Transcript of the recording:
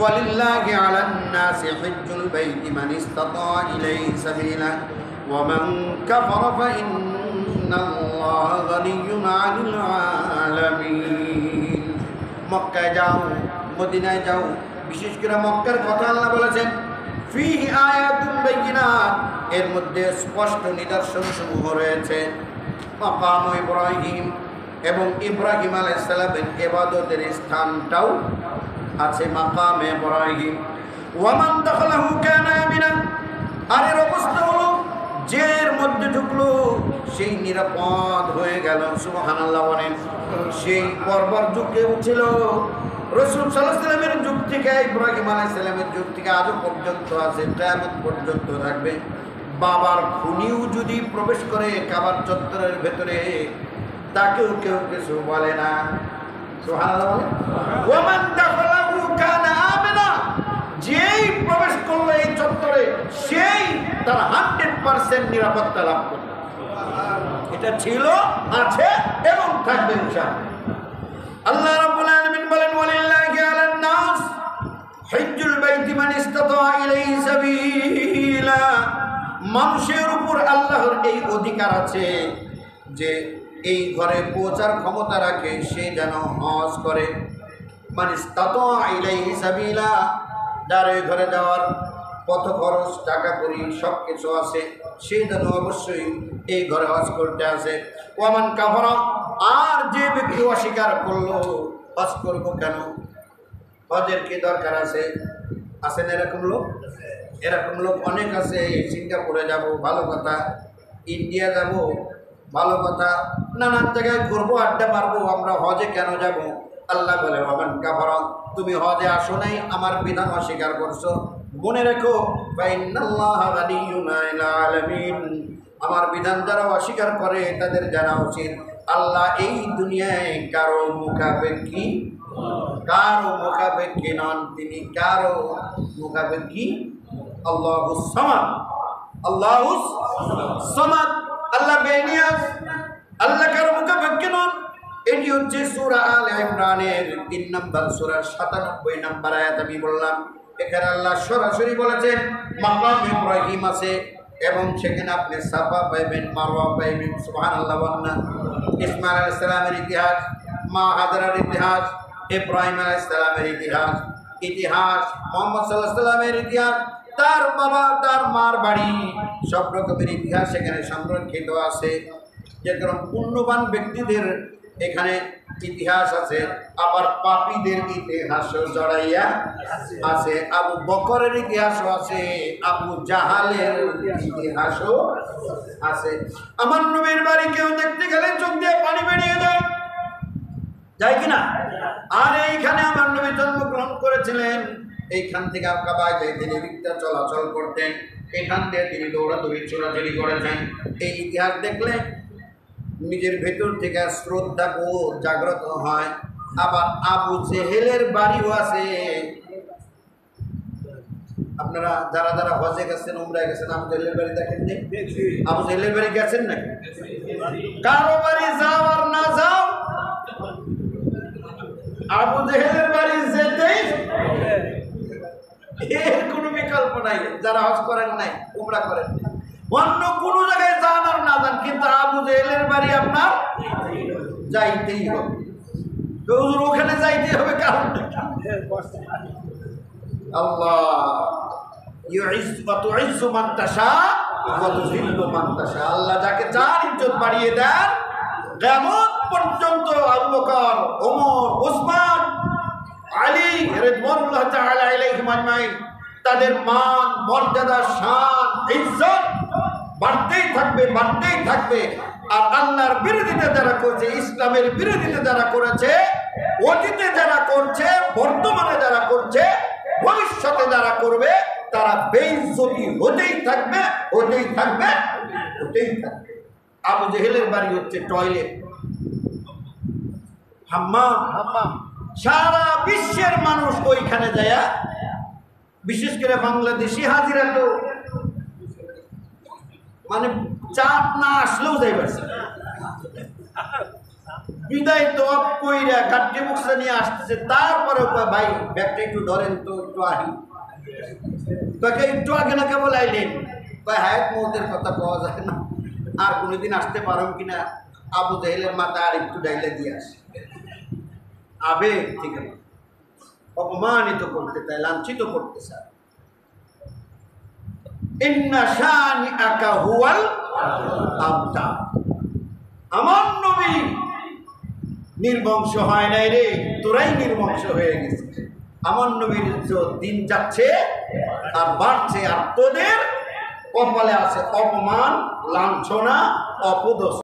ওয়ালিল্লাহি আলান নাসি হিজ্জুল বাইতি মান ইসতাতা ইলাইহি সাবিলা ওয়া মান কাফারা ফা ইন্নাল্লাহা গানিয়্যুন আনিল আলামিন। মক্কায় যাও, মদিনায় যাও, বিশেষ করে মক্কার কথা আল্লাহ বলেছেন ফিহি আয়াতুন বাইয়িনাত, এর মধ্যে স্পষ্ট নিদর্শন সমূহ রয়েছে। মাকাম ইব্রাহিম এবং ইব্রাহিম আলাইহিস সালামের ইবাদতের স্থানটাও আছে মাকাম ইব্রাহিম। ওয়া মান দাখালাহু কানা আমিনা, আর এর অবস্থা হলো যে এর মধ্যে ঢুকলো সেই নিরাপদ হয়ে গেল। সুবহানাল্লাহ বলেন। সেই বর্বর যুগে উঠছিল রাসূল সাল্লাল্লাহু আলাইহি ওয়াসাল্লামের যুগ থেকে, ইব্রাহিম আলাইহিস সালামের যুগ থেকে আজও পর্যন্ত আছে, কিয়ামত পর্যন্ত থাকবে। বাবার খুনিও যদি প্রবেশ করে কাবার চত্বরের ভেতরে, তাকেও কেউ কিছু বলে না। সুবহানাল্লাহ বলেন। ওয়া মান দাখালাহু কানা আমিনা, যেই প্রবেশ করলো এই চত্বরে সেই তার 100% নিরাপত্তা লাভ করবে। এটা ছিল, আছে এবং থাকবে ইনশাআল্লাহ। আল্লাহ রাব্বুল আলামিন বলেন ওয়ালিল্লাহি আলান নাস হিজ্জুল বাইতি মান ইসতাতা ইলাইহি সাবিলা, মানুষের উপর আল্লাহর এই অধিকার আছে যে এই ঘরে পৌঁছার ক্ষমতা রাখে সে যেন হজ করে। মান ইসতাতা ইলাইহি সাবিলা, যার এই ঘরে যাওয়ার পথ খরচ, টাকা কড়ি সব কিছু আছে, সে যেন অবশ্যই এই ঘরে হজ করতে আসে। ওয়া মান কাফারা, আর যে ব্যক্তি অস্বীকার করলো হজ করবো কেন, হজের কি দরকার আছে? আছেন এরকম লোক? এরকম লোক অনেক আছে। সিঙ্গাপুরে যাব, ভালো কথা। ইন্ডিয়া যাব, ভালো কথা। নানান জায়গায় ঘুরবো, আড্ডা মারবো, আমরা হজে কেন যাব? আল্লাহ বলে ওয়া মান কাফারা, তুমি হজে আসো নাই, আমার বিধান অস্বীকার করছো। মনে রেখো ফা ইন্নাল্লাহা গানিয়্যুন আনিল আলামিন, আমার বিধান যারা অস্বীকার করে তাদের জানা উচিত আল্লাহ এই দুনিয়ায় কারো মুখাপেক্ষী, কারো মুখাপেক্ষী নন। তিনি কারো মুখাপেক্ষী। আল্লাহুস সামাদ, আল্লাহুস সামাদ, আল্লাহ বেনিয়াজ, আল্লাহ কারো মুখাপেক্ষী নন। এটি হচ্ছে সূরা আলে ইমরানের 3 নম্বর সূরার 97 নম্বর আয়াত আমি বললাম। এখানে আল্লাহ সরাসরি বলেছেন মাকাম ইব্রাহিম আছে এবং সেখানে আপনি সাফা পাইবেন, মারওয়া পাইবেন। সুবহানাল্লাহ বলেন। ইসমাঈল আলাইহিস সালামের ইতিহাস, মা হাজরার ইতিহাস, ইব্রাহিম আলাইহিস সালামের ইতিহাস, মুহাম্মদ সাল্লাল্লাহু আলাইহি ওয়াসাল্লামের ইতিহাস, তার বাবা তার মার বাড়ি, সব রকমের ইতিহাস এখানে সংরক্ষিত আছে। যেরকম পুণ্যবান ব্যক্তিদের এখানে ইতিহাস আছে, আবার পাপীদের ইতিহাসও জড়াইয়া আছে। আবু বকরের ইতিহাসও আছে, আবু জাহালের ইতিহাসও আছে। আমার নবীর বাড়ি কেউ দেখতে গেলে চোখ দিয়ে পানি বেরিয়ে যায়, যায় কিনা? আর এইখানে আমার নবী জন্মগ্রহণ করেছিলেন, এইখান থেকে কাবায় যাই তিনি রিক্তা চলাচল করতেন, এখান দিয়ে তিনি দৌড়াদৌড়ি ছোড়াছুড়ি করেছেন। এই ইতিহাস দেখলে নিজের ভেতর থেকে শ্রদ্ধা বোধ জাগ্রত হয়। আবার আবু জেহেলের বাড়িও আছে। আপনারা যারা যারা হজে গেছেন, উমরায় গেছেন, আবু জেহেলের বাড়ি দেখেন? আবু জেহেলের বাড়ি গেছেন নাকি? কারো বাড়ি যাও আর না যাও, আবু জেহেলের বাড়ি যেতেই, এর কোনো বিকল্প নাই। যারা হজ করেন নাই, উমরা করেন নাই, অন্য কোনো জায়গায় যান আর না যান, কিন্তু আবু জেহেলের বাড়ি আপনার যাইতেই হবে। ওখানে যাইতেই হবে, কারণ আল্লাহ ইউইজ্জু মান তাশা ওয়া তুযিল্লু মান তাশা, আল্লাহ যাকে চান ইজ্জত বাড়িয়ে দেন। কিয়ামত পর্যন্ত আবু বকর, ওমর, ওসমান, আলী রাদিয়াল্লাহু তাআলা আলাইহিম আজমাইন, তাদের মান, মর্যাদা, শান, ইজ্জত বাড়তেই থাকবে, বাড়তেই থাকবে। আর আল্লাহর বিরোধিতা যারা করছে, ইসলামের বিরোধিতা যারা করেছে, অতীতে যারা করছে, বর্তমানে যারা করছে, ভবিষ্যতে যারা করবে, তারা বেইজ্জতি হতেই থাকবে, হতেই থাকবে, হতেই থাকবে। আবু জেহেলের বাড়ি হচ্ছে টয়লেট, হাম্মাম। সারা বিশ্বের মানুষ ওইখানে যায়, বিশেষ করে বাংলাদেশি হাজিরা তো মানে চাপ না আসলেও যাই পারছে। বিদায় তো কইরা গাড়ি বক্সটা নিয়ে আসতেছে, তারপরে ভাই ব্যাগটা একটু ধরেন তো, একটু আহি তোকে একটু আগে না কেবল আইলেন, কয় হায়াত মৌতের কথা পাওয়া যায় না, আর কোনোদিন আসতে পারো কিনা আবু জাহেলের মাথা আর একটু ডাইলে দিয়ে আসে। আবেগ ঠিক আছে, অপমানিত করতে চায়, লাঞ্ছিত করতে চায়। ইন্না শানিআকা হুয়াল আবতার, আমার নবী নির্বংশ হয় নাই রে, তোরাই নির্বংশ হয়ে গেছিস। আমার নবীর দিন যাচ্ছে আর বাড়ছে, আর তোদের কপালে আছে অপমান, লাঞ্ছনা, অপদস্থ।